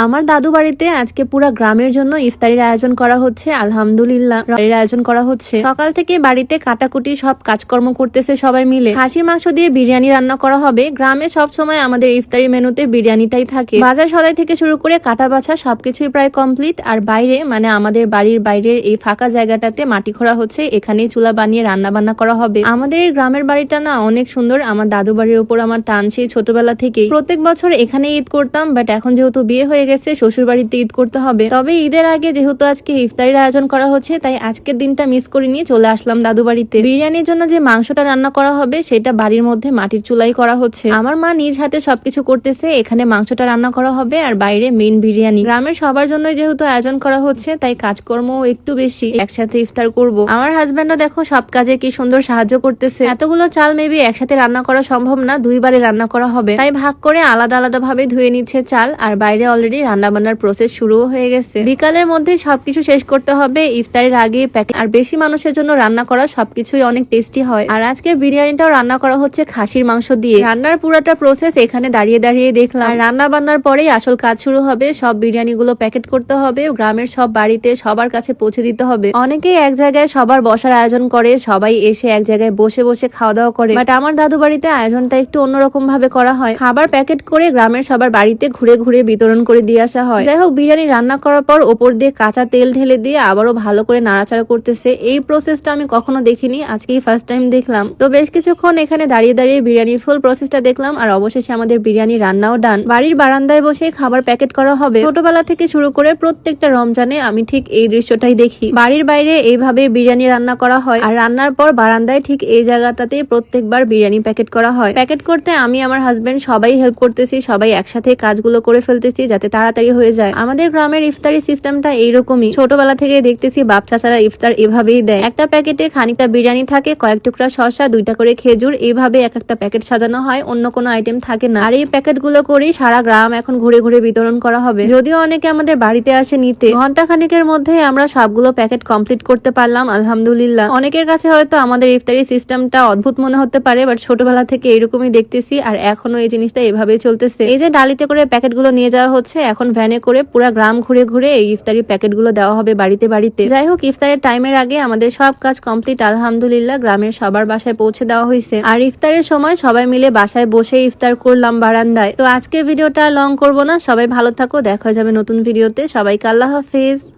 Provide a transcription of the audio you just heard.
আমার দাদু বাড়িতে আজকে পুরা গ্রামের জন্য ইফতারির আয়োজন করা হচ্ছে। আলহামদুলিল্লাহ, এর আয়োজন করা হচ্ছে। সকাল থেকে বাড়িতে কাটাকুটি সব কাজকর্ম করতেছে সবাই মিলে। খাসির মাংস দিয়ে বিরিয়ানি রান্না করা হবে। গ্রামে সব সময় আমাদের ইফতারি মেনুতে বিরিয়ানিটাই থাকে। বাজার সদাই থেকে শুরু করে কাটা বাছা সবকিছুই প্রায় কমপ্লিট। আর বাইরে মানে আমাদের বাড়ির বাইরের এই ফাঁকা জায়গাটাতে মাটি খোঁড়া হচ্ছে, এখানেই চুলা বানিয়ে রান্না বান্না করা হবে। আমাদের এই গ্রামের বাড়িটা না অনেক সুন্দর। আমার দাদু বাড়ির উপর আমার টান সেই ছোটবেলা থেকেই। প্রত্যেক বছর এখানে ঈদ করতাম, বাট এখন যেহেতু বিয়ে হয়ে গেছে শ্বশুর বাড়িতে ঈদ করতে হবে। তবে ঈদের আগে যেহেতু আজকে ইফতারির আয়োজন করা হচ্ছে, তাই আজকের দিনটা মিস করে নিয়ে চলে আসলাম দাদু বাড়িতে। বিরিয়ানির জন্য যে মাংসটা রান্না করা হবে সেটা বাড়ির মধ্যে মাটির চুলাই করা হচ্ছে। আমার মা নিজ হাতে সবকিছু করতেছে। এখানে মাংসটা রান্না করা হবে আর বাইরে মেইন বিরিয়ানি। গ্রামের সবার জন্যই যেহেতু আয়োজন করা হচ্ছে, তাই কাজকর্ম একটু বেশি। একসাথে ইফতার করব। আমার হাজবেন্ডও দেখো সব কাজে কি সুন্দর সাহায্য করতেছে। এতগুলো চাল মেবি একসাথে রান্না করা সম্ভব না, দুইবারে রান্না করা হবে, তাই ভাগ করে আলাদা আলাদা ভাবে ধুয়ে নিচ্ছে চাল। আর বাইরে অলরেডি রান্না বান্নার প্রসেস শুরু হয়ে গেছে। বিকালের মধ্যে সবকিছু শেষ করতে হবে ইফতারের আগে। আর বেশি মানুষের জন্য রান্না করা সবকিছুই অনেক টেস্টি হয়। আর আজকের বিরিয়ানিটাও রান্না করা হচ্ছে খাসির মাংস দিয়ে। রান্নার পুরাটা প্রসেস এখানে দাঁড়িয়ে দাঁড়িয়ে দেখলাম। আর রান্না বান্নার পরেই আসল কাজ শুরু হবে। সব বিরিয়ানি গুলো প্যাকেট করতে হবে, গ্রামের সব বাড়িতে সবার কাছে পৌঁছে দিতে হবে। অনেকেই এক জায়গায় সবার বসার আয়োজন করে, সবাই এসে এক জায়গায় বসে বসে খাওয়া দাওয়া করে। বাট আমার দাদু বাড়িতে আয়োজনটা একটু অন্যরকম ভাবে করা হয়। খাবার প্যাকেট করে গ্রামের সবার বাড়িতে ঘুরে ঘুরে বিতরণ করে দিয়ে আসা হয়। যাই হোক, বিরিয়ানি রান্না করার পর ওপর দিয়ে কাঁচা তেল ঢেলে দিয়ে আবারও ভালো করে নাড়াচাড়া করতেছে। এই প্রসেসটা আমি কখনো দেখিনি, আজকেই ফার্স্ট টাইম দেখলাম। তো বেশ কিছুক্ষণ এখানে দাঁড়িয়ে দাঁড়িয়ে বিরিয়ানির ফুল প্রসেসটা দেখলাম। আর অবশেষে আমাদের বিরিয়ানি রান্নাও ডান। বাড়ির বারান্দায় বসে খাবার প্যাকেট করা হবে। ছোটবেলা থেকে শুরু করে প্রত্যেকটা রমজানে আমি ঠিক এই দৃশ্যটাই দেখি। বাড়ির বাইরে এইভাবে বিরিয়ানি রান্না করা হয়, আর রান্নার পর বারান্দায় ঠিক এই জায়গাটাতে প্রত্যেকবার বিরিয়ানি প্যাকেট করা হয়। প্যাকেট করতে আমি আমার হাজবেন্ড সবাই হেল্প করতেছি, সবাই একসাথে কাজগুলো করে ফেলতেছি যাতে তাড়াতাড়ি হয়ে যায়। আমাদের গ্রামের ইফতারি সিস্টেমটা এইরকমই। ছোটবেলা থেকে দেখতেছি বাপ চাচারা ইফতার এভাবেই দেয়। একটা প্যাকেটে খানিকটা বিরিয়ানি থাকে, কয়েক টুকরা শসা, 2টা করে খেজুর, এইভাবে এক একটা প্যাকেট সাজানো হয়, অন্য কোনো আইটেম থাকে না। আর এই প্যাকেট গুলো করেই সারা গ্রাম এখন ঘুরে ঘুরে বিতরণ করা হবে। যদিও অনেকে আমাদের বাড়িতে আসে নিতে, ঘন্টা খানিকের মধ্যে আমরা সবগুলো প্যাকেট কমপ্লিট করতে পারলাম আলহামদুলিল্লাহ। অনেকের কাছে হয়তো আমাদের ইফতারি সিস্টেমটা অদ্ভুত মনে হতে পারে, বাট ছোটবেলা থেকে এরকমই দেখতেছি আর এখনো এই জিনিসটা এভাবেই চলতেছে। এই যে ডালিতে করে প্যাকেট গুলো নিয়ে যাওয়া হচ্ছে, এখন ভ্যানে করে পুরা গ্রাম ঘুরে ঘুরে এই ইফতারি প্যাকেট গুলো দেওয়া হবে বাড়িতে বাড়িতে। যাই হোক, ইফতারের টাইমের আগে আমাদের সব কাজ কমপ্লিট আলহামদুলিল্লাহ। গ্রামের সবার বাসায় পৌঁছে দেওয়া হয়েছে। আর ইফতারের সময় সবাই মিলে বাসায় বসে ইফতার করলাম বারান্দায়। তো আজকের ভিডিওটা লং করব না, সবাই ভালো থাকো, দেখা যাবে নতুন ভিডিওতে। সবাইকে আল্লাহ হাফেজ।